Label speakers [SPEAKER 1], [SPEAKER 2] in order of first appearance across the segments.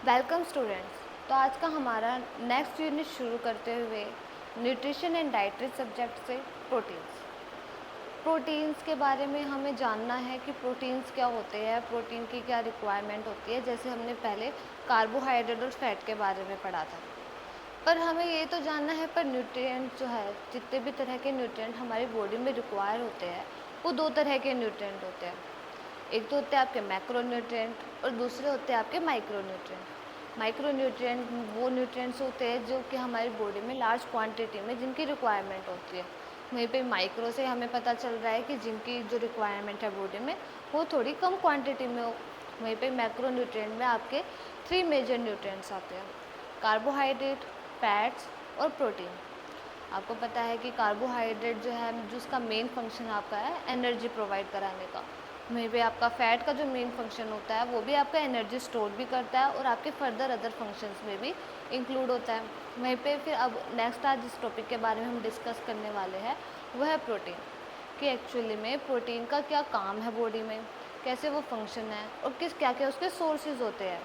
[SPEAKER 1] Welcome students. तो आज का हमारा नेक्स्ट यूनिट शुरू करते हुए न्यूट्रिशन एंड डाइटरी सब्जेक्ट से प्रोटीन्स। प्रोटीन्स के बारे में हमें जानना है कि प्रोटीन्स क्या होते हैं, प्रोटीन की क्या रिक्वायरमेंट होती है। जैसे हमने पहले कार्बोहाइड्रेट और फैट के बारे में पढ़ा था, पर हमें ये तो जानना है पर न्यूट्रिएंट जो है, जितने भी तरह के न्यूट्रिएंट हमारी बॉडी में रिक्वायर होते हैं वो दो तरह के न्यूट्रिएंट होते हैं। एक तो होते हैं आपके मैक्रो न्यूट्रिएंट और दूसरे होते हैं आपके माइक्रो न्यूट्रिएंट। माइक्रो न्यूट्रिएंट वो न्यूट्रिएंट्स होते हैं जो कि हमारी बॉडी में लार्ज क्वांटिटी में जिनकी रिक्वायरमेंट होती है। वहीं पे माइक्रो से हमें पता चल रहा है कि जिनकी जो रिक्वायरमेंट है बॉडी में वो थोड़ी कम क्वांटिटी में हो। वहीं पे मैक्रो न्यूट्रिएंट में आपके 3 मेजर न्यूट्रिएंट्स आते हैं: कार्बोहाइड्रेट, फैट्स और प्रोटीन। आपको पता है कि कार्बोहाइड्रेट जो है, जो उसका मेन फंक्शन आपका है एनर्जी प्रोवाइड कराने का। वहीं पे आपका फैट का जो मेन फंक्शन होता है वो भी आपका एनर्जी स्टोर भी करता है और आपके फर्दर अदर फंक्शंस में भी इंक्लूड होता है। वहीं पे फिर अब नेक्स्ट आज जिस टॉपिक के बारे में हम डिस्कस करने वाले हैं वह है प्रोटीन, कि एक्चुअली में प्रोटीन का क्या काम है बॉडी में, कैसे वो फंक्शन है और किस क्या क्या उसके सोर्सेज होते हैं।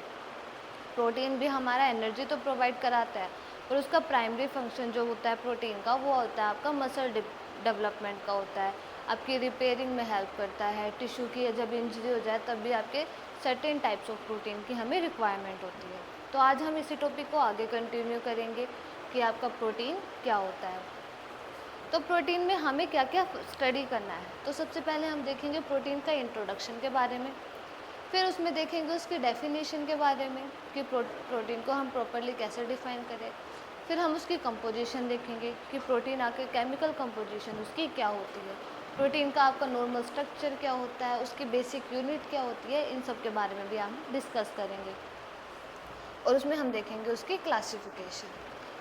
[SPEAKER 1] प्रोटीन भी हमारा एनर्जी तो प्रोवाइड कराता है, पर उसका प्राइमरी फंक्शन जो होता है प्रोटीन का वो होता है आपका मसल डेवलपमेंट का होता है। आपकी रिपेयरिंग में हेल्प करता है। टिश्यू की जब इंजरी हो जाए तब भी आपके सर्टेन टाइप्स ऑफ प्रोटीन की हमें रिक्वायरमेंट होती है। तो आज हम इसी टॉपिक को आगे कंटिन्यू करेंगे कि आपका प्रोटीन क्या होता है। तो प्रोटीन में हमें क्या क्या स्टडी करना है। तो सबसे पहले हम देखेंगे प्रोटीन का इंट्रोडक्शन के बारे में, फिर उसमें देखेंगे उसकी डेफिनेशन के बारे में कि प्रोटीन को हम प्रॉपरली कैसे डिफाइन करें। फिर हम उसकी कंपोजिशन देखेंगे कि प्रोटीन आके केमिकल कंपोजिशन उसकी क्या होती है, प्रोटीन का आपका नॉर्मल स्ट्रक्चर क्या होता है, उसकी बेसिक यूनिट क्या होती है, इन सब के बारे में भी हम डिस्कस करेंगे। और उसमें हम देखेंगे उसकी क्लासिफिकेशन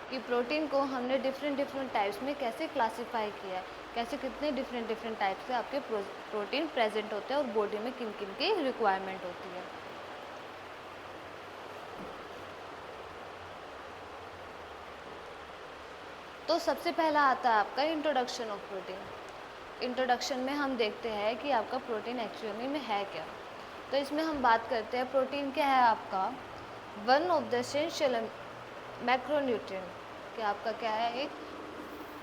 [SPEAKER 1] कि प्रोटीन को हमने डिफरेंट टाइप्स में कैसे क्लासीफाई किया है, कैसे कितने डिफरेंट टाइप्स से आपके प्रोटीन प्रेजेंट होते हैं और बॉडी में किन किन की रिक्वायरमेंट होती है। तो सबसे पहला आता है आपका इंट्रोडक्शन ऑफ प्रोटीन। इंट्रोडक्शन में हम देखते हैं कि आपका प्रोटीन एक्चुअली में है क्या। तो इसमें हम बात करते हैं प्रोटीन क्या है आपका one of the essential macronutrient, कि आपका क्या है एक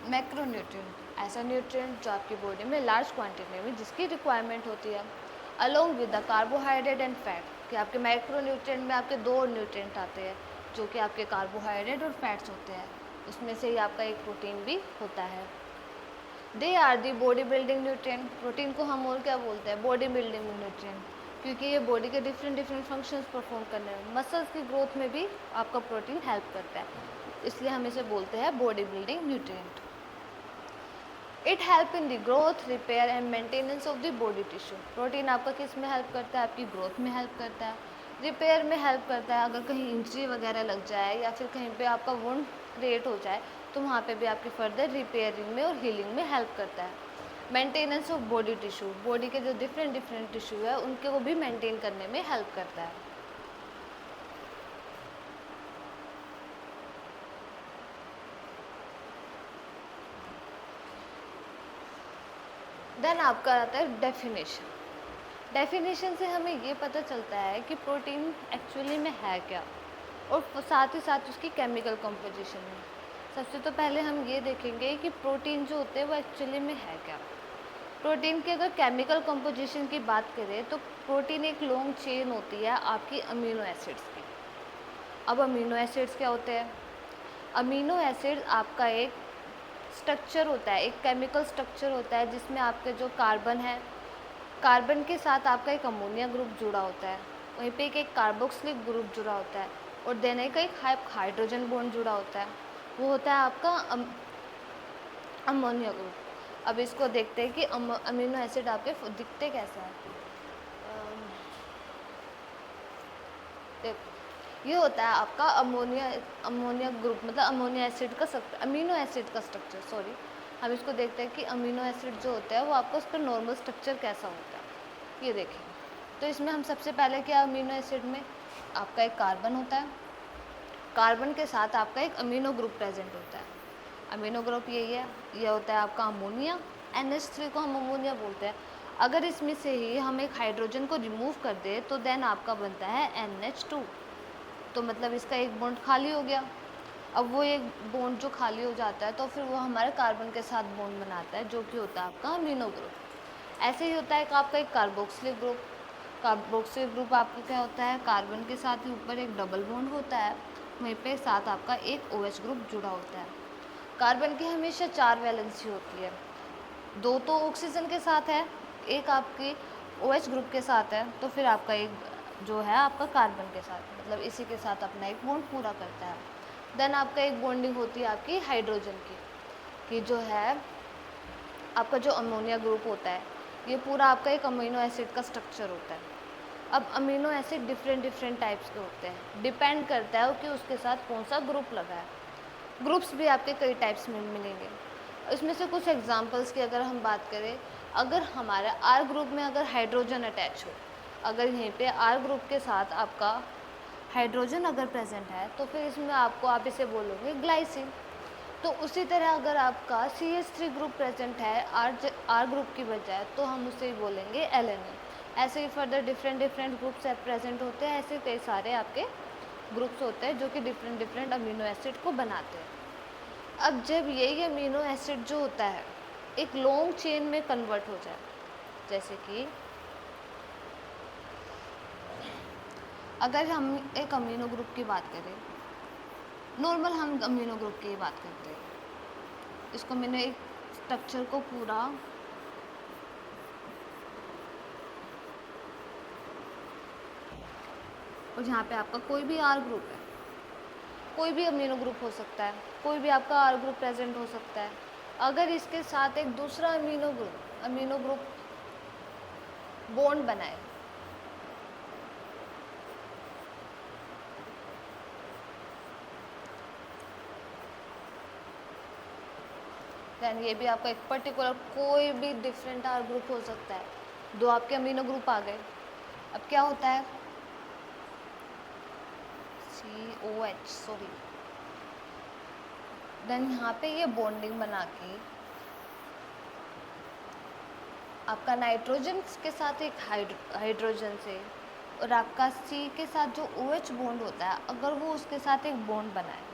[SPEAKER 1] मैक्रोन्यूट्रिएंट, ऐसा न्यूट्रिएंट जो आपकी बॉडी में लार्ज क्वांटिटी में जिसकी रिक्वायरमेंट होती है, along with the carbohydrate and fat, कि आपके मैक्रोन्यूट्रिएंट में आपके दो न्यूट्रिएंट आते हैं जो कि आपके कार्बोहाइड्रेट और फैट्स होते हैं। उसमें से ही आपका एक प्रोटीन भी होता है। They are the body building nutrient. Protein को हम और क्या बोलते हैं, बॉडी बिल्डिंग न्यूट्रिएंट, क्योंकि ये बॉडी के डिफरेंट फंक्शंस परफॉर्म करने में, मसल्स की ग्रोथ में भी आपका प्रोटीन हेल्प करता है, इसलिए हम इसे बोलते हैं body building nutrient. It help in the growth, repair and maintenance of the body tissue. Protein आपका किस में हेल्प करता है, आपकी ग्रोथ में हेल्प करता है, रिपेयर में हेल्प करता है। अगर कहीं इंजरी वगैरह लग जाए या फिर कहीं पे आपका वुंड क्रिएट हो जाए तो वहाँ पे भी आपकी फर्दर रिपेयरिंग में और हीलिंग में हेल्प करता है। Maintenance of body tissue, body के जो डिफरेंट टिश्यू है उनके वो भी मेंटेन करने में हेल्प करता है। देन आपका आता है डेफिनेशन। डेफिनेशन से हमें ये पता चलता है कि प्रोटीन एक्चुअली में है क्या और साथ ही साथ उसकी केमिकल कंपोजिशन में। सबसे तो पहले हम ये देखेंगे कि प्रोटीन जो होते हैं वो एक्चुअली में है क्या। प्रोटीन की अगर केमिकल कंपोजिशन की बात करें तो प्रोटीन एक लॉन्ग चेन होती है आपकी अमीनो एसिड्स की। अब अमीनो एसिड्स क्या होते हैं, अमीनो एसिड आपका एक स्ट्रक्चर होता है, एक केमिकल स्ट्रक्चर होता है जिसमें आपके जो कार्बन है, कार्बन के साथ आपका एक अमोनिया ग्रुप जुड़ा होता है, वहीं पे एक कार्बोक्सिलिक ग्रुप जुड़ा होता है और देने का एक हाइड्रोजन बॉन्ड जुड़ा होता है, वो होता है आपका अमोनिया ग्रुप। अब इसको देखते हैं कि अमीनो एसिड आपके दिखते कैसे हैं। देखो, ये होता है आपका अमोनिया ग्रुप, मतलब अमोनिया एसिड का अमीनो एसिड का स्ट्रक्चर, सॉरी। हम इसको देखते हैं कि अमीनो एसिड जो होता है वो आपका उसका नॉर्मल स्ट्रक्चर कैसा होता है। ये देखें, तो इसमें हम सबसे पहले क्या, अमीनो एसिड में आपका एक कार्बन होता है, कार्बन के साथ आपका एक अमीनो ग्रुप प्रेजेंट होता है। अमीनो ग्रुप यही है, ये होता है आपका अमोनिया, NH3 को हम अमोनिया बोलते हैं। अगर इसमें से ही हम एक हाइड्रोजन को रिमूव कर दें तो देन आपका बनता है NH2। तो मतलब इसका एक बॉन्ड खाली हो गया। अब वो एक बॉन्ड जो खाली हो जाता है तो फिर वो हमारे कार्बन के साथ बॉन्ड बनाता है, जो कि होता है आपका अमीनो ग्रुप। ऐसे ही होता है कि आपका एक कार्बोक्सिलिक ग्रुप। कार्बोक्सिलिक ग्रुप आपका क्या होता है, कार्बन के साथ ही ऊपर एक डबल बॉन्ड होता है, वहीं पे साथ आपका एक OH ग्रुप जुड़ा होता है। कार्बन की हमेशा 4 वैलेंसी होती है, 2 तो ऑक्सीजन के साथ है, एक आपकी OH ग्रुप के साथ है, तो फिर आपका एक जो है आपका कार्बन के साथ, मतलब इसी के साथ अपना एक बॉन्ड पूरा करता है। देन आपका एक बॉन्डिंग होती है आपकी हाइड्रोजन की, कि जो है आपका जो अमोनिया ग्रुप होता है, ये पूरा आपका एक अमीनो एसिड का स्ट्रक्चर होता है। अब अमीनो एसिड डिफरेंट टाइप्स के होते हैं, डिपेंड करता है कि उसके साथ कौन सा ग्रुप लगा है। ग्रुप्स भी आपके कई टाइप्स में मिलेंगे। इसमें से कुछ एग्जांपल्स की अगर हम बात करें, अगर हमारे R ग्रुप में अगर हाइड्रोजन अटैच हो, अगर यहीं पे R ग्रुप के साथ आपका हाइड्रोजन अगर प्रेजेंट है, तो फिर इसमें आप इसे बोलोगे ग्लाइसिन। तो उसी तरह अगर आपका CH3 ग्रुप प्रेजेंट है R ग्रुप की बजाय, तो हम उसे बोलेंगे एलेनिन। ऐसे ही फर्दर डिफरेंट ग्रुप्स प्रेजेंट होते हैं, ऐसे कई सारे आपके ग्रुप्स होते हैं जो कि डिफरेंट अमीनो एसिड को बनाते हैं। अब जब यही अमीनो एसिड जो होता है एक लॉन्ग चेन में कन्वर्ट हो जाए, जैसे कि अगर हम एक अमीनो ग्रुप की बात करें, नॉर्मल हम अमीनो ग्रुप की बात करते हैं, इसको मैंने एक स्ट्रक्चर को पूरा और यहाँ पे आपका कोई भी R ग्रुप है, कोई भी अमीनो ग्रुप हो सकता है, कोई भी आपका R ग्रुप प्रेजेंट हो सकता है। अगर इसके साथ एक दूसरा अमीनो ग्रुप बॉन्ड बनाए, दैन ये भी आपका एक पर्टिकुलर कोई भी डिफरेंट R ग्रुप हो सकता है, 2 आपके अमीनो ग्रुप आ गए। अब क्या होता है, COH सॉरी, देन यहाँ पे ये बॉन्डिंग बना के आपका नाइट्रोजन के साथ एक हाइड्रोजन से और आपका C के साथ जो OH बॉन्ड होता है, अगर वो उसके साथ एक बॉन्ड बनाए,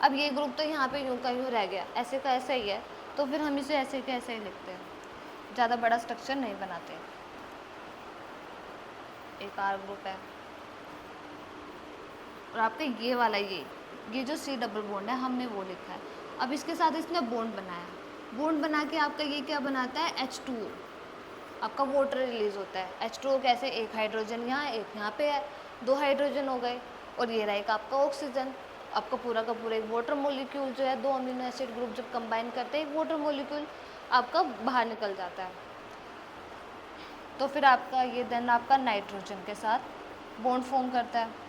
[SPEAKER 1] अब ये ग्रुप तो यहाँ पे यूँ का यूँ रह गया, ऐसे का ऐसा ही है, तो फिर हम इसे ऐसे का ऐसे ही लिखते हैं, ज़्यादा बड़ा स्ट्रक्चर नहीं बनाते। एक R ग्रुप है और आपका ये वाला ये जो C डबल बॉन्ड है हमने वो लिखा है। अब इसके साथ इसने बॉन्ड बनाया, बॉन्ड बना के आपका ये क्या बनाता है, H2O, आपका वाटर रिलीज होता है। H2O कैसे, एक हाइड्रोजन यहाँ एक यहाँ पे है, 2 हाइड्रोजन हो गए, और ये रहेगा आपका ऑक्सीजन। आपका पूरा का पूरा एक वाटर मोलिक्यूल जो है, 2 अमीनो एसिड ग्रुप जब कंबाइन करते हैं, एक वाटर मोलिक्यूल आपका बाहर निकल जाता है। तो फिर आपका ये देन आपका नाइट्रोजन के साथ बॉन्ड फॉर्म करता है,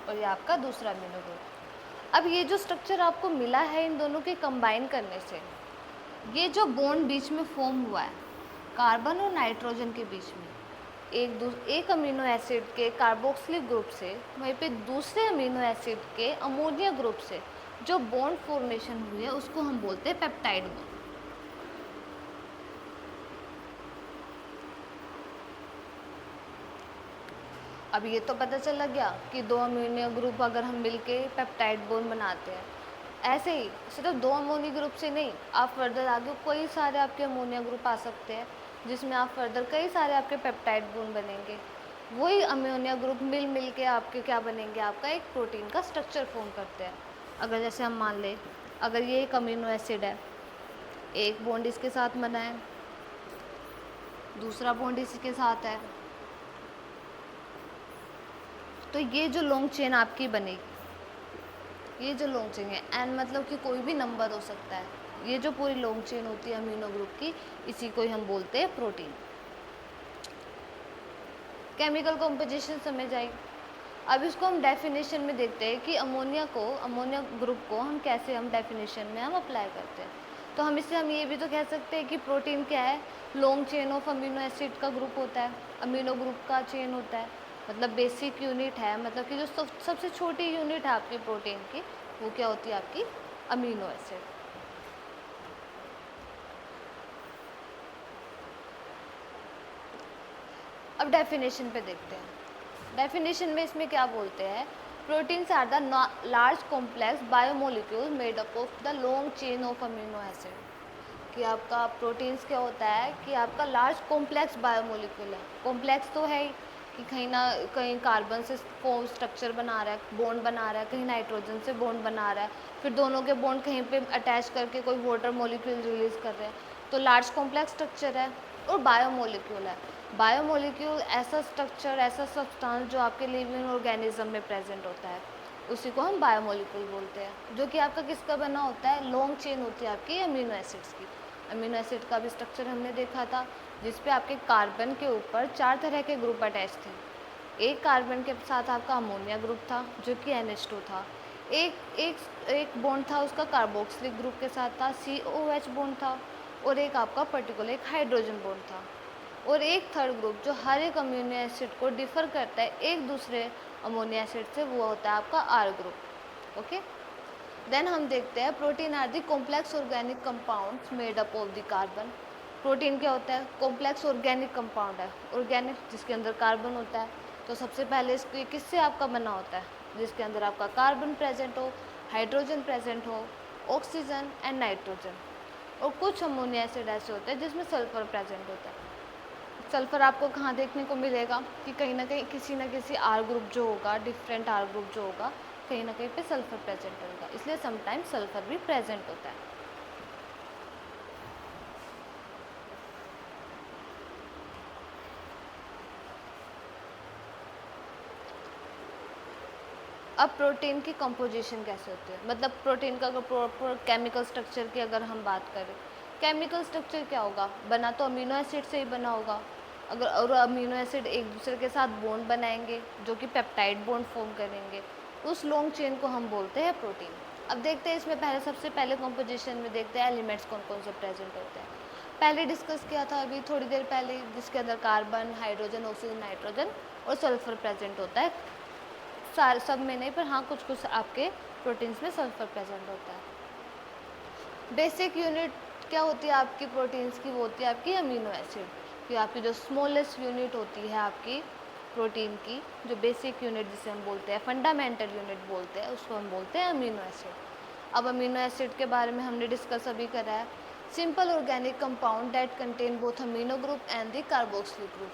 [SPEAKER 1] और ये आपका दूसरा अमीनो ग्रुप। अब ये जो स्ट्रक्चर आपको मिला है इन दोनों के कंबाइन करने से, ये जो बॉन्ड बीच में फॉर्म हुआ है कार्बन और नाइट्रोजन के बीच में, एक अमीनो एसिड के कार्बोक्सिलिक ग्रुप से वहीं पे दूसरे अमीनो एसिड के अमोनिया ग्रुप से जो बॉन्ड फॉर्मेशन हुई है, उसको हम बोलते हैं पेप्टाइड बॉन्ड। अब ये तो पता चला गया कि 2 अमीनो ग्रुप अगर हम मिलके पेप्टाइड बॉन्ड बनाते हैं, ऐसे ही सिर्फ 2 अमोनिया ग्रुप से नहीं, आप फर्दर आगे कई सारे आपके अमोनिया ग्रुप आ सकते हैं, जिसमें आप फर्दर कई सारे आपके पेप्टाइड बॉन्ड बनेंगे। वही अमोनिया ग्रुप मिल के आपके क्या बनेंगे, आपका एक प्रोटीन का स्ट्रक्चर फॉर्म करते हैं। अगर जैसे हम मान लें, अगर ये एक अमीनो एसिड है, एक बॉन्ड इसके साथ बना है, दूसरा बॉन्ड इसके साथ है, तो ये जो लॉन्ग चेन आपकी बनेगी, ये जो लॉन्ग चेन है, एन मतलब कि कोई भी नंबर हो सकता है, ये जो पूरी लॉन्ग चेन होती है अमीनो ग्रुप की, इसी को ही हम बोलते हैं प्रोटीन। केमिकल कॉम्पोजिशन समझ आई। अब इसको हम डेफिनेशन में देखते हैं कि अमोनिया ग्रुप को हम कैसे डेफिनेशन में हम अप्लाई करते हैं। तो हम ये भी तो कह सकते हैं कि प्रोटीन क्या है, long chain of amino acid का ग्रुप होता है, अमीनो ग्रुप का चेन होता है, मतलब बेसिक यूनिट है, मतलब कि जो सबसे छोटी यूनिट है आपकी प्रोटीन की, वो क्या होती है, आपकी अमीनो एसिड। अब डेफिनेशन पे देखते हैं। डेफिनेशन में इसमें क्या बोलते हैं, proteins are the large complex biomolecule made up of the long chain of amino acid. कि आपका प्रोटीन्स क्या होता है कि आपका लार्ज कॉम्प्लेक्स बायोमोलिक्यूल है। कॉम्प्लेक्स तो है ही कि कहीं ना कहीं कार्बन से फॉर्म स्ट्रक्चर बना रहा है, बॉन्ड बना रहा है, कहीं नाइट्रोजन से बॉन्ड बना रहा है, फिर दोनों के बॉन्ड कहीं पे अटैच करके कोई वाटर मॉलिक्यूल रिलीज कर रहे हैं, तो लार्ज कॉम्प्लेक्स स्ट्रक्चर है। और बायोमोलिक्यूल है, बायोमोलिक्यूल ऐसा स्ट्रक्चर, ऐसा सब्सटेंस जो आपके लिविंग ऑर्गेनिज्म में प्रेजेंट होता है, उसी को हम बायोमोलिक्यूल बोलते हैं। जो कि आपका किसका बना होता है, लॉन्ग चेन होती है आपकी अमीनो एसिड्स की। अमीनो एसिड का भी स्ट्रक्चर हमने देखा था, जिस पे आपके कार्बन के ऊपर 4 तरह के ग्रुप अटैच थे। एक कार्बन के साथ आपका अमोनिया ग्रुप था जो कि NH2 था। एक एक एक बॉन्ड था उसका कार्बोक्सिलिक ग्रुप के साथ था, COH बॉन्ड था। और एक आपका पर्टिकुलर एक हाइड्रोजन बॉन्ड था। और एक थर्ड ग्रुप जो हर एक अमीनो एसिड को डिफर करता है एक दूसरे अमोनिया एसिड से, वो होता है आपका R ग्रुप। ओके, देन हम देखते हैं protein are the complex organic compounds made up of the carbon. Protein क्या होता है, कॉम्प्लेक्स ऑर्गेनिक कंपाउंड है, ऑर्गेनिक जिसके अंदर कार्बन होता है। तो सबसे पहले इसके किससे आपका बना होता है, जिसके अंदर आपका कार्बन प्रेजेंट हो, हाइड्रोजन प्रेजेंट हो, ऑक्सीजन एंड नाइट्रोजन। और कुछ अमोनिया एसिड ऐसे होते हैं जिसमें सल्फर प्रेजेंट होता है। सल्फर आपको कहाँ देखने को मिलेगा कि कहीं ना कहीं किसी न किसी R ग्रुप जो होगा, डिफरेंट R ग्रुप जो होगा, कहीं ना कहीं पे सल्फर प्रेजेंट होगा, इसलिए समटाइम्स सल्फर भी प्रेजेंट होता है। अब प्रोटीन की कंपोजिशन कैसे होती है, मतलब प्रोटीन का प्रॉपर केमिकल स्ट्रक्चर की अगर हम बात करें, केमिकल स्ट्रक्चर क्या होगा, बना तो अमीनो एसिड से ही बना होगा। अगर और अमीनो एसिड एक दूसरे के साथ बॉन्ड बनाएंगे जो कि पेप्टाइड बॉन्ड फॉर्म करेंगे, उस लॉन्ग चेन को हम बोलते हैं प्रोटीन। अब देखते हैं इसमें पहले, सबसे पहले कंपोजिशन में देखते हैं एलिमेंट्स कौन कौन से प्रेजेंट होते हैं। पहले डिस्कस किया था अभी थोड़ी देर पहले, जिसके अंदर कार्बन, हाइड्रोजन, ऑक्सीजन, नाइट्रोजन और सल्फर प्रेजेंट होता है। सारे सब में नहीं, पर हाँ कुछ कुछ आपके प्रोटीन्स में सल्फर प्रेजेंट होता है। बेसिक यूनिट क्या होती है आपकी प्रोटीन्स की, वो होती है आपकी अमीनो एसिड। कि आपकी जो स्मॉलेस्ट यूनिट होती है आपकी प्रोटीन की, जो बेसिक यूनिट जिसे हम बोलते हैं, फंडामेंटल यूनिट बोलते हैं, उसको हम बोलते हैं अमीनो एसिड। अब अमीनो एसिड के बारे में हमने डिस्कस अभी करा है, simple organic compound that contain both amino group and the carboxylic group.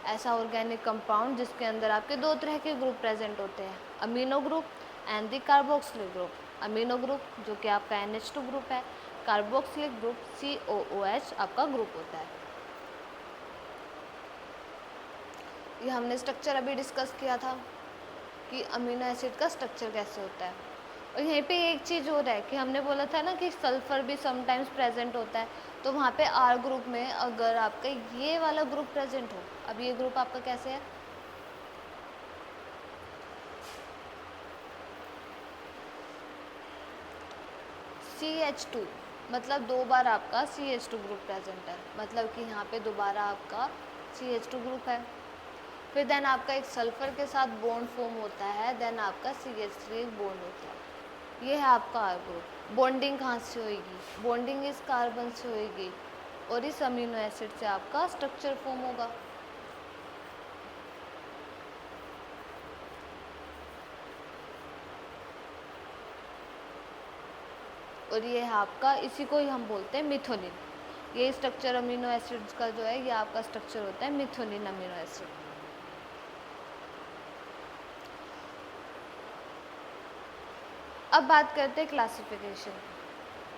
[SPEAKER 1] ऐसा ऑर्गेनिक कंपाउंड जिसके अंदर आपके 2 तरह के ग्रुप प्रेजेंट होते हैं, amino group and the carboxylic group. Amino group जो कि आपका NH2 ग्रुप है, कार्बोक्सिलिक ग्रुप COOH आपका ग्रुप होता है। ये हमने स्ट्रक्चर अभी डिस्कस किया था कि अमीनो एसिड का स्ट्रक्चर कैसे होता है। और यहीं पे एक चीज़ और है कि हमने बोला था ना कि सल्फ़र भी समटाइम्स प्रेजेंट होता है, तो वहाँ पे R ग्रुप में अगर आपका ये वाला ग्रुप प्रेजेंट हो, अब ये ग्रुप आपका कैसे है, CH2, मतलब 2 बार आपका CH2 ग्रुप प्रेजेंट है, मतलब कि यहाँ पे दोबारा आपका CH2 ग्रुप है। फिर देन आपका एक सल्फ़र के साथ बॉन्ड फॉर्म होता है, देन आपका CH3 बॉन्ड होता है। ये है आपका R ग्रुप। बॉन्डिंग कहाँ से होएगी, बॉन्डिंग इस कार्बन से होएगी और इस अमीनो एसिड से आपका स्ट्रक्चर फॉर्म होगा। और ये है आपका, इसी को ही हम बोलते हैं मिथोनिन। ये स्ट्रक्चर अमीनो एसिड्स का जो है, ये आपका स्ट्रक्चर होता है मिथोनिन अमीनो एसिड। अब बात करते हैं क्लासिफिकेशन।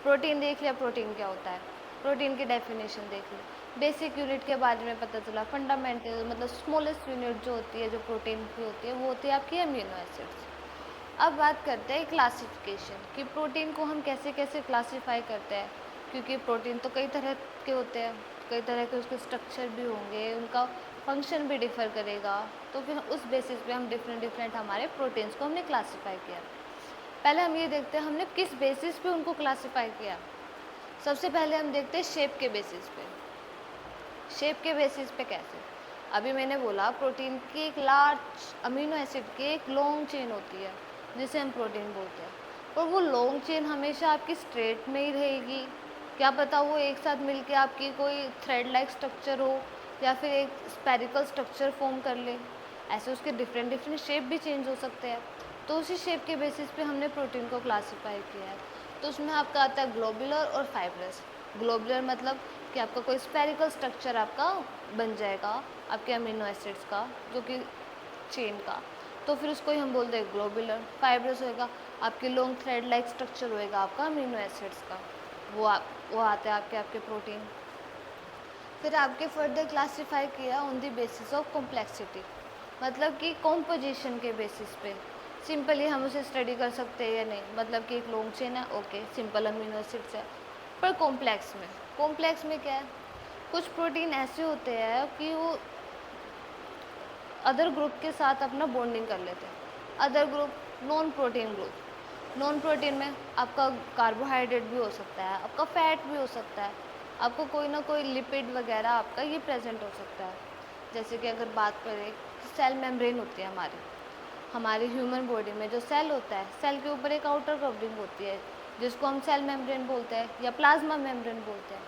[SPEAKER 1] प्रोटीन देख लिया, प्रोटीन क्या होता है, प्रोटीन की डेफिनेशन देख ली, बेसिक यूनिट के बारे में पता चला, फंडामेंटल मतलब स्मॉलेस्ट यूनिट जो होती है जो प्रोटीन की होती है, वो होती है आपकी अमीनो एसिड्स। अब बात करते हैं क्लासिफिकेशन कि प्रोटीन को हम कैसे कैसे क्लासीफाई करते हैं, क्योंकि प्रोटीन तो कई तरह के होते हैं, कई तरह के उसके स्ट्रक्चर भी होंगे, उनका फंक्शन भी डिफ़र करेगा, तो फिर उस बेसिस पे हम डिफरेंट हमारे प्रोटीन्स को हमने क्लासीफाई किया। पहले हम ये देखते हैं हमने किस बेसिस पे उनको क्लासीफाई किया। सबसे पहले हम देखते हैं शेप के बेसिस पे। शेप के बेसिस पे कैसे, अभी मैंने बोला प्रोटीन की एक लार्ज अमीनो एसिड की एक लॉन्ग चेन होती है जिसे हम प्रोटीन बोलते हैं, और वो लॉन्ग चेन हमेशा आपकी स्ट्रेट में ही रहेगी, क्या पता वो एक साथ मिलके आपकी कोई थ्रेड लाइक स्ट्रक्चर हो, या फिर एक स्पेरिकल स्ट्रक्चर फॉर्म कर ले, ऐसे उसके डिफरेंट डिफरेंट शेप भी चेंज हो सकते हैं। तो उसी शेप के बेसिस पे हमने प्रोटीन को क्लासीफाई किया है। तो उसमें आपका आता है ग्लोबुलर और फाइब्रस। ग्लोबुलर मतलब कि आपका कोई स्पेरिकल स्ट्रक्चर आपका बन जाएगा आपके अमीनो एसिड्स का, जो कि चेन का, तो फिर उसको ही हम बोलते हैं ग्लोबुलर। फाइब्रस होएगा आपके लॉन्ग थ्रेड लाइक स्ट्रक्चर होएगा आपका अमीनो एसिड्स का, वो आते हैं आपके प्रोटीन। फिर आपके फर्दर क्लासीफाई किया on the basis of complexity, मतलब कि कॉम्पोजिशन के बेसिस पे। सिंपली हम उसे स्टडी कर सकते हैं या नहीं, मतलब कि एक लॉन्ग चेन है, ओके, सिंपल अमीनो एसिड्स है। पर कॉम्प्लेक्स में क्या है, कुछ प्रोटीन ऐसे होते हैं कि वो अदर ग्रुप के साथ अपना बॉन्डिंग कर लेते हैं। Other group non protein group, non protein में आपका कार्बोहाइड्रेट भी हो सकता है, आपका फैट भी हो सकता है, आपको कोई ना कोई लिपिड वगैरह आपका ये प्रेजेंट हो सकता है। जैसे कि अगर बात करें, सेल मेम्ब्रेन होती है हमारी ह्यूमन बॉडी में जो सेल होता है, सेल के ऊपर एक आउटर कवरिंग होती है जिसको हम सेल मेम्ब्रेन बोलते हैं या प्लाज्मा मेम्ब्रेन बोलते हैं।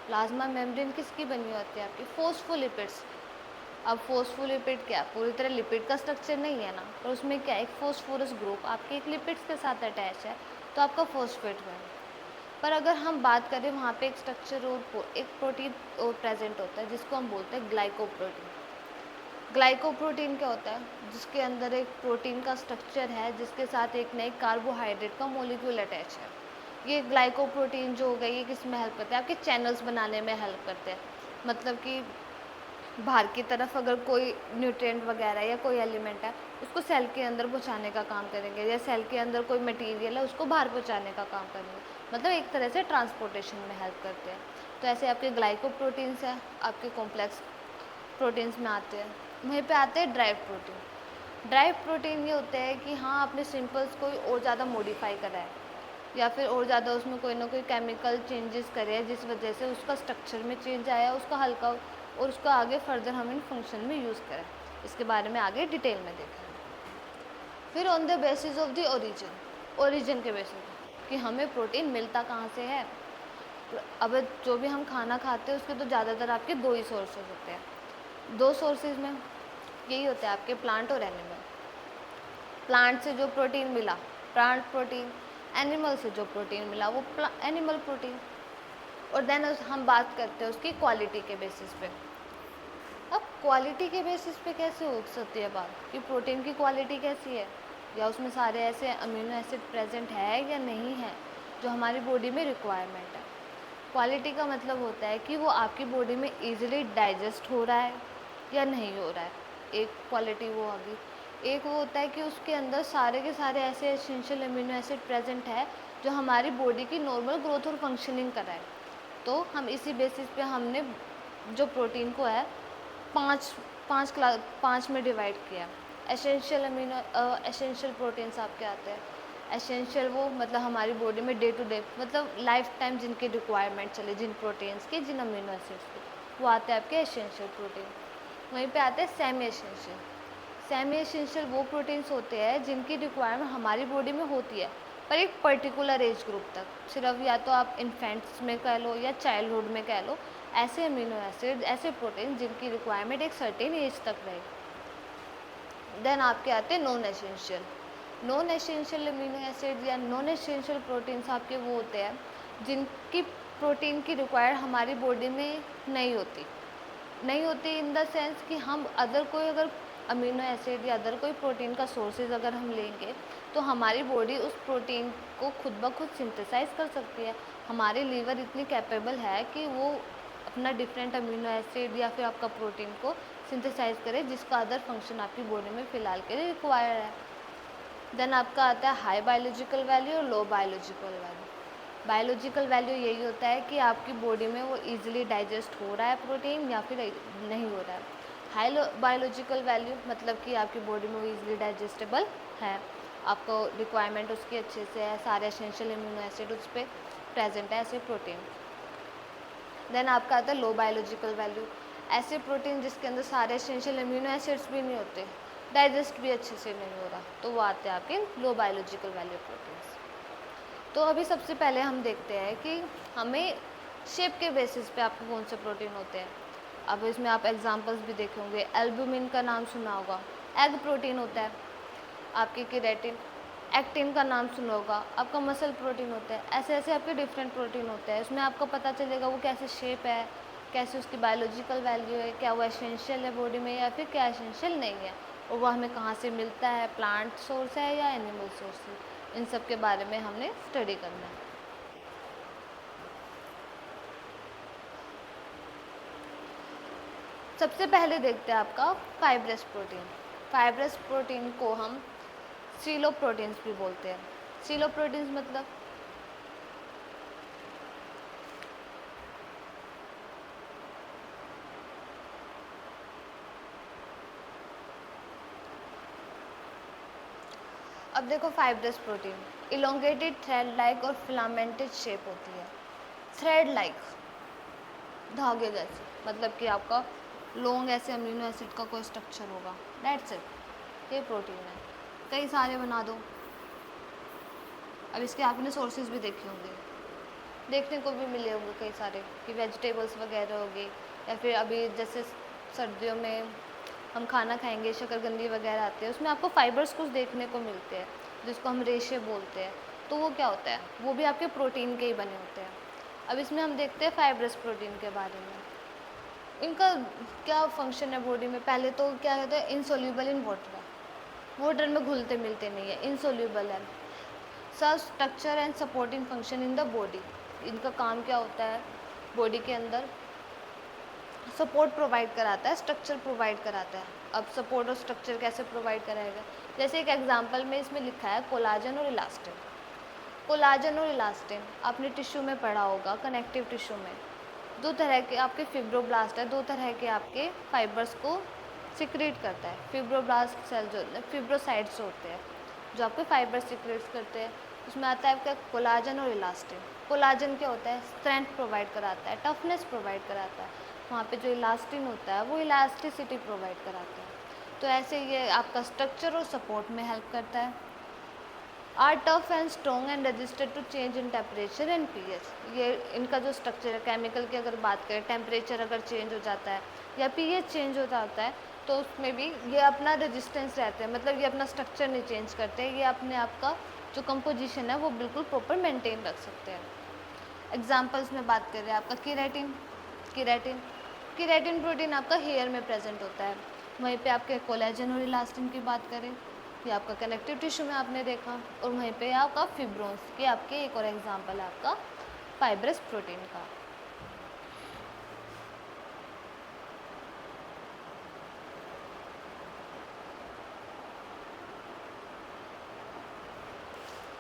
[SPEAKER 1] प्लाज्मा मेम्ब्रेन किसकी बनी होती है, आपकी फॉस्फोलिपिड्स। अब फॉस्फोलिपिड क्या, पूरी तरह लिपिड का स्ट्रक्चर नहीं है ना, पर उसमें क्या है, एक फॉस्फोरस ग्रुप आपके एक लिपिड्स के साथ अटैच है, तो आपका फॉस्फेट है। पर अगर हम बात करें वहाँ पे एक स्ट्रक्चर और एक प्रोटीन और प्रेजेंट होता है जिसको हम बोलते हैं ग्लाइकोप्रोटीन। ग्लाइकोप्रोटीन क्या होता है, जिसके अंदर एक प्रोटीन का स्ट्रक्चर है जिसके साथ एक नए कार्बोहाइड्रेट का मॉलिक्यूल अटैच है। ये ग्लाइकोप्रोटीन जो हो गई, ये किस में हेल्प करते हैं, आपके चैनल्स बनाने में हेल्प करते हैं। मतलब कि बाहर की तरफ अगर कोई न्यूट्रिएंट वगैरह या कोई एलिमेंट है उसको सेल के अंदर पहुंचाने का काम करेंगे, या सेल के अंदर कोई मटेरियल है उसको बाहर पहुंचाने का काम करेंगे, मतलब एक तरह से ट्रांसपोर्टेशन में हेल्प करते हैं। तो ऐसे आपके ग्लाइकोप्रोटीन्स हैं, आपके कॉम्प्लेक्स प्रोटीन्स में आते हैं। वहीं पे आते हैं ड्राइव प्रोटीन। ड्राइव प्रोटीन ये होते हैं कि हाँ, आपने सिंपल्स कोई और ज़्यादा मॉडिफाई करा है या फिर और ज़्यादा उसमें कोई ना कोई केमिकल चेंजेस करे हैं जिस वजह से उसका स्ट्रक्चर में चेंज आया, उसका हल्का, और उसको आगे फर्दर हम इन फंक्शन में यूज़ करें। इसके बारे में आगे डिटेल में देखें। फिर on the basis of the origin के बेसिस कि हमें प्रोटीन मिलता कहाँ से है। अब जो भी हम खाना खाते हैं उसके तो ज़्यादातर आपके दो ही सोर्सेज होते हैं। दो सोर्सेज में यही होते हैं आपके प्लांट और एनिमल। प्लांट से जो प्रोटीन मिला प्लांट प्रोटीन, एनिमल से जो प्रोटीन मिला वो एनिमल प्रोटीन। और देन हम बात करते हैं उसकी क्वालिटी के बेसिस पे। अब क्वालिटी के बेसिस पे कैसे हो सकती है बात कि प्रोटीन की क्वालिटी कैसी है, या उसमें सारे ऐसे अमीनो एसिड प्रेजेंट है या नहीं है जो हमारी बॉडी में रिक्वायरमेंट है। क्वालिटी का मतलब होता है कि वो आपकी बॉडी में ईजिली डाइजेस्ट हो रहा है या नहीं हो रहा है, एक क्वालिटी वो आ गई। एक वो होता है कि उसके अंदर सारे के सारे ऐसे एसेंशियल अमीनो एसिड प्रेजेंट है जो हमारी बॉडी की नॉर्मल ग्रोथ और फंक्शनिंग कराए। तो हम इसी बेसिस पे हमने जो प्रोटीन को है पाँच में डिवाइड किया। एसेंशियल प्रोटीन्स आपके आते हैं। एसेंशियल वो मतलब हमारी बॉडी में डे टू डे मतलब लाइफ टाइम जिनकी रिक्वायरमेंट चले, जिन प्रोटीन्स की, जिन अमीनो एसिड्स के, वो आते हैं आपके एसेंशियल प्रोटीन। वहीं पे आते हैं सेमी एसेंशियल। सेमी एसेंशियल वो प्रोटीन्स होते हैं जिनकी रिक्वायरमेंट हमारी बॉडी में होती है पर एक पर्टिकुलर एज ग्रुप तक, सिर्फ या तो आप इन्फेंट्स में कह लो या चाइल्डहुड में कह लो, ऐसे अमीनो एसिड, ऐसे प्रोटीन जिनकी रिक्वायरमेंट एक सर्टेन एज तक रहेगी। देन आपके आते हैं non essential. Non essential amino acid या नॉन एसेंशियल प्रोटीन्स आपके वो होते हैं जिनकी प्रोटीन की रिक्वायर हमारी बॉडी में नहीं होती इन द सेंस कि हम अगर अमीनो एसिड या अदर कोई प्रोटीन का सोर्सेज अगर हम लेंगे तो हमारी बॉडी उस प्रोटीन को खुद ब खुद सिंथेसाइज कर सकती है। हमारी लीवर इतनी कैपेबल है कि वो अपना डिफरेंट अमीनो एसिड या फिर आपका प्रोटीन को सिंथेसाइज करे जिसका अदर फंक्शन आपकी बॉडी में फ़िलहाल के लिए रिक्वायर है। देन आपका आता है हाई बायोलॉजिकल वैल्यू और लो बायोलॉजिकल वैल्यू। बायोलॉजिकल वैल्यू यही होता है कि आपकी बॉडी में वो ईजिली डाइजेस्ट हो रहा है प्रोटीन या फिर नहीं हो रहा है। हाई बायोलॉजिकल वैल्यू मतलब कि आपकी बॉडी में वो ईजिली डाइजेस्टेबल है, आपको रिक्वायरमेंट उसकी अच्छे से है, सारे एसेंशियल अमीनो एसिड उस पर प्रेजेंट है, ऐसे प्रोटीन। देन आपका आता है लो बायोलॉजिकल वैल्यू, ऐसे प्रोटीन जिसके अंदर सारे एसेंशियल अमीनो एसिड्स भी नहीं होते, डाइजेस्ट भी अच्छे से नहीं हो रहा, तो वो आते हैं आपके लो बायोलॉजिकल वैल्यू प्रोटीन्स। तो अभी सबसे पहले हम देखते हैं कि हमें शेप के बेसिस पे आपको कौन से प्रोटीन होते हैं। अब इसमें आप एग्जांपल्स भी देखे होंगे, एल्बुमिन का नाम सुना होगा, एग प्रोटीन होता है, आपकी केराटिन, एक्टिन का नाम सुना होगा, आपका मसल प्रोटीन होता है। ऐसे ऐसे आपके डिफरेंट प्रोटीन होते हैं, उसमें आपको पता चलेगा वो कैसे शेप है, कैसे उसकी बायोलॉजिकल वैल्यू है, क्या वो एसेंशियल है बॉडी में या फिर क्या एसेंशियल नहीं है, और वो हमें कहाँ से मिलता है, प्लांट सोर्स है या एनिमल सोर्स है, इन सब के बारे में हमने स्टडी करना है। सबसे पहले देखते हैं आपका फाइब्रस प्रोटीन। फाइब्रस प्रोटीन को हम सीलो प्रोटीन्स भी बोलते हैं। सीलो प्रोटीन्स मतलब अब देखो, fibrous protein elongated thread like और फिलामेंटेड शेप होती है। थ्रेड लाइक, धागे जैसे, मतलब कि आपका लॉन्ग ऐसे अमीनो एसिड का कोई स्ट्रक्चर होगा, दैट्स इट, ये प्रोटीन है। कई सारे बना दो। अब इसके आपने सोर्सेज भी देखे होंगे, देखने को भी मिले होंगे कई सारे, कि वेजिटेबल्स वगैरह होगी, या फिर अभी जैसे सर्दियों में हम खाना खाएंगे, शकरकंदी वगैरह आते हैं, उसमें आपको फाइबर्स कुछ देखने को मिलते हैं जिसको हम रेशे बोलते हैं। तो वो क्या होता है, वो भी आपके प्रोटीन के ही बने होते हैं। अब इसमें हम देखते हैं फाइब्रस प्रोटीन के बारे में। इनका क्या फंक्शन है बॉडी में, पहले तो क्या कहते हैं, इनसोल्यूबल इन वाटर है, वाटर में घुलते मिलते नहीं है, इनसोल्यूबल है। Serve structure and supporting function in the body, इनका काम क्या होता है, बॉडी के अंदर सपोर्ट प्रोवाइड कराता है, स्ट्रक्चर प्रोवाइड कराता है। अब सपोर्ट और स्ट्रक्चर कैसे प्रोवाइड कराएगा, जैसे एक एग्जांपल में इसमें लिखा है कोलाजन और इलास्टिन। कोलाजन और इलास्टिन आपने टिश्यू में पढ़ा होगा, कनेक्टिव टिश्यू में दो तरह के आपके फिब्रोब्लास्ट है, दो तरह के आपके फाइबर्स को सिक्रेट करता है। फिब्रोब्लास्ट सेल जो फिब्रोसाइट्स होते हैं जो आपके फाइबर सिक्रेट करते हैं, उसमें आता है आपका कोलाजन और इलास्टिन। कोलाजन क्या होता है, स्ट्रेंथ प्रोवाइड कराता है, टफनेस प्रोवाइड कराता है। वहाँ पे जो इलास्टिन होता है वो इलास्टिसिटी प्रोवाइड कराता है। तो ऐसे ये आपका स्ट्रक्चर और सपोर्ट में हेल्प करता है। Are tough and strong and registered to change in temperature and pH. ये इनका जो स्ट्रक्चर है, केमिकल की अगर बात करें, टेम्परेचर अगर चेंज हो जाता है या पीएच चेंज हो जाता है तो उसमें भी ये अपना रेजिस्टेंस रहते हैं, मतलब ये अपना स्ट्रक्चर नहीं चेंज करते, ये अपने आप का जो कंपोजिशन है वो बिल्कुल प्रॉपर मेंटेन रख सकते हैं। एग्जाम्पल्स में बात कर रहे हैं आपका केराटिन। केराटिन केराटिन प्रोटीन आपका हेयर में प्रेजेंट होता है। वहीं पे आपके कोलेजन और इलास्टिन की बात करें, ये आपका कनेक्टिव टिश्यू में आपने देखा, और वहीं पे आपका फिब्रोन्स के आपके एक और एग्जांपल है आपका फाइब्रस प्रोटीन का।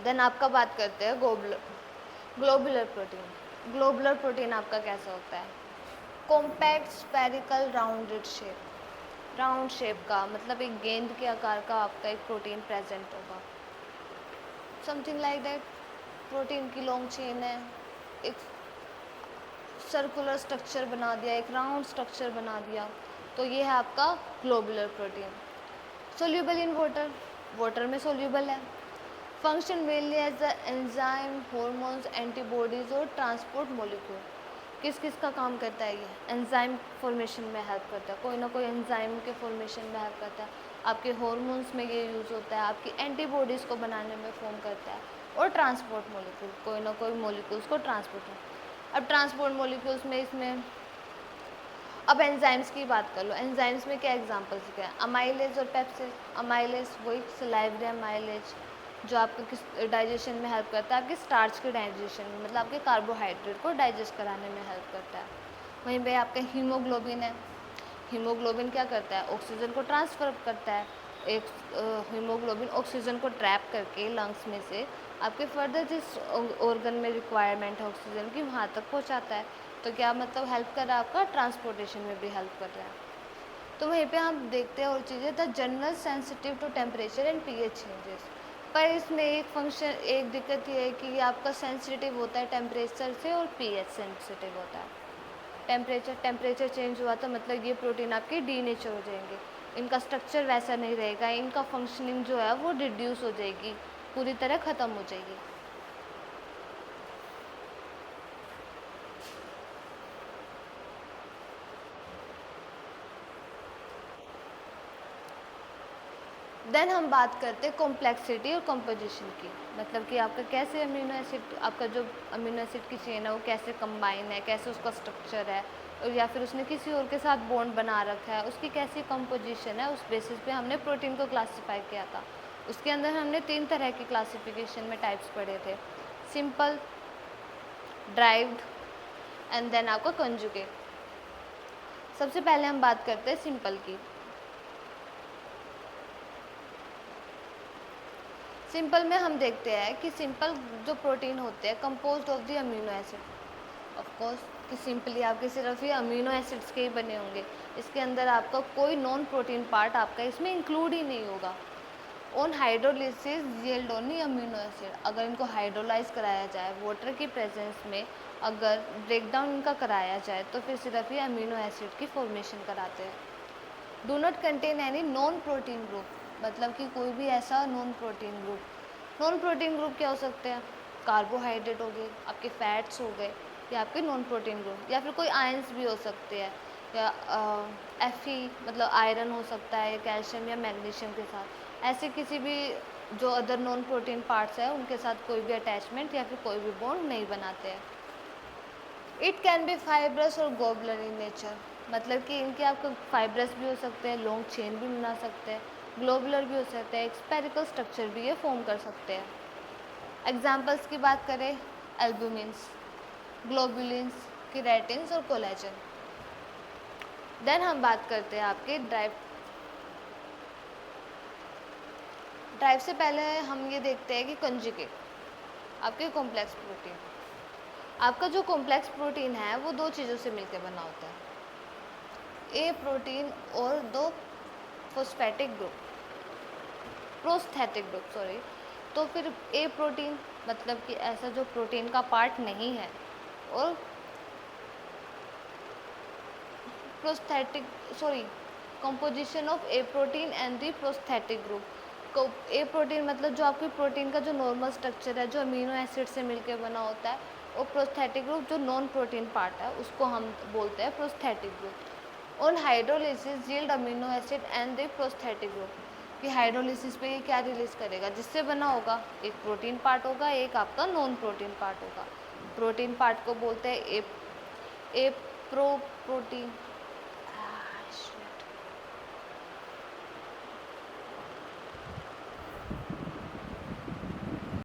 [SPEAKER 1] देन आपका बात करते हैं ग्लोबुलर प्रोटीन। ग्लोबुलर प्रोटीन आपका कैसा होता है, compact spherical rounded shape. Round shape का मतलब एक गेंद के आकार का आपका एक प्रोटीन प्रेजेंट होगा, समथिंग लाइक दैट। प्रोटीन की लॉन्ग चेन है, एक सर्कुलर स्ट्रक्चर बना दिया, एक राउंड स्ट्रक्चर बना दिया, तो ये है आपका globular protein. Soluble in water, water में सोल्यूबल है। Function mainly as the enzyme, hormones, antibodies और ट्रांसपोर्ट मॉलिक्यूल। किस किस का काम करता है, ये एंजाइम फॉर्मेशन में हेल्प करता है, कोई ना कोई एंजाइम के फॉर्मेशन में हेल्प करता है, आपके हार्मोन्स में ये यूज़ होता है, आपकी एंटीबॉडीज़ को बनाने में फॉर्म करता है, और ट्रांसपोर्ट मॉलिक्यूल, कोई ना कोई मॉलिक्यूल्स को ट्रांसपोर्ट। अब ट्रांसपोर्ट मॉलिक्यूल्स में इसमें अब एंजाइम्स की बात कर लो। एंजाइम्स में क्या एग्जांपल्स क्या है, अमाइलेज और पेप्सिस। अमाइलेज वही सलाइवरी अमाइलेज जो आपको किस डाइजेशन में हेल्प करता है, आपके स्टार्च के डाइजेशन में, मतलब आपके कार्बोहाइड्रेट को डाइजेस्ट कराने में हेल्प करता है। वहीं पे आपका हीमोग्लोबिन है। हीमोग्लोबिन क्या करता है, ऑक्सीजन को ट्रांसफ़र करता है। एक हीमोग्लोबिन ऑक्सीजन को ट्रैप करके लंग्स में से आपके फर्दर जिस ऑर्गन में रिक्वायरमेंट है ऑक्सीजन की, वहाँ तक पहुँचाता है। तो क्या मतलब हेल्प कर रहा है, आपका ट्रांसपोर्टेशन में भी हेल्प कर रहा है। तो वहीं पे हम देखते हैं और चीज़ें, the general sensitive to temperature and pH changes. पर इसमें एक फंक्शन, एक दिक्कत ये है कि ये आपका सेंसिटिव होता है टेम्परेचर से, और पीएच सेंसिटिव होता है। टेम्परेचर चेंज हुआ तो मतलब ये प्रोटीन आपके डीनेचर हो जाएंगे, इनका स्ट्रक्चर वैसा नहीं रहेगा, इनका फंक्शनिंग जो है वो रिड्यूस हो जाएगी, पूरी तरह ख़त्म हो जाएगी। देन हम बात करते हैं कॉम्प्लेक्सिटी और कंपोजिशन की, मतलब कि आपका कैसे अमीनो एसिड, आपका जो अमीनो एसिड की चेन है वो कैसे कंबाइन है, कैसे उसका स्ट्रक्चर है, और या फिर उसने किसी और के साथ बॉन्ड बना रखा है, उसकी कैसी कंपोजिशन है, उस बेसिस पे हमने प्रोटीन को क्लासीफाई किया था। उसके अंदर हमने 3 तरह की क्लासिफिकेशन में टाइप्स पढ़े थे, सिंपल, ड्राइव्ड एंड देन आपका कंजुगेट। सबसे पहले हम बात करते हैं सिंपल की। सिंपल में हम देखते हैं कि सिंपल जो प्रोटीन होते हैं composed of the amino acid, of course कि सिंपली आपके सिर्फ ये अमीनो एसिड्स के ही बने होंगे, इसके अंदर आपका कोई नॉन प्रोटीन पार्ट आपका इसमें इंक्लूड ही नहीं होगा। On hydrolysis yield only amino acid, अगर इनको हाइड्रोलाइज कराया जाए वाटर की प्रेजेंस में, अगर ब्रेकडाउन इनका कराया जाए तो फिर सिर्फ ये अमीनो एसिड की फॉर्मेशन कराते हैं। Do not contain any non protein group, मतलब कि कोई भी ऐसा non protein group. Non protein group क्या हो सकते हैं, कार्बोहाइड्रेट हो गए, आपके फैट्स हो गए, या आपके नॉन प्रोटीन ग्रुप, या फिर कोई आयंस भी हो सकते हैं, या Fe मतलब आयरन हो सकता है, कैल्शियम या मैग्नीशियम के साथ, ऐसे किसी भी जो अदर नॉन प्रोटीन पार्ट्स है उनके साथ कोई भी अटैचमेंट या फिर कोई भी बॉन्ड नहीं बनाते हैं। इट कैन बी फाइब्रस और ग्लोबुलर इन नेचर, मतलब कि इनके आपको फाइब्रस भी हो सकते हैं, लॉन्ग चेन भी बना सकते हैं, ग्लोबुलर भी हो सकते हैं, एक स्पेरिकल स्ट्रक्चर भी ये फॉर्म कर सकते हैं। एग्जाम्पल्स की बात करें, एल्बुमिन्स, ग्लोबुलिन्स, केराटिन्स और कोलेजन। देन हम बात करते हैं आपके ड्राइव से पहले हम ये देखते हैं कि कंजुगेट, आपके कॉम्प्लेक्स प्रोटीन। आपका जो कॉम्प्लेक्स प्रोटीन है वो 2 चीज़ों से मिलकर बना होता है, ए प्रोटीन और 2 फोस्फेटिक ग्रुप, प्रोस्थेटिक ग्रुप सॉरी। तो फिर ए प्रोटीन मतलब कि ऐसा जो प्रोटीन का पार्ट नहीं है, और prosthetic composition of A protein and the prosthetic group. A protein मतलब जो आपकी प्रोटीन का जो नॉर्मल स्ट्रक्चर है, जो अमीनो एसिड से मिलकर बना होता है, और प्रोस्थेटिक ग्रुप जो नॉन प्रोटीन पार्ट है उसको हम बोलते हैं prosthetic group. On hydrolysis yield amino acid and the prosthetic group, कि हाइड्रोलिसिस पे ये क्या रिलीज करेगा, जिससे बना होगा एक प्रोटीन पार्ट होगा, एक आपका नॉन प्रोटीन पार्ट होगा। प्रोटीन पार्ट को बोलते हैं ए प्रोटीन,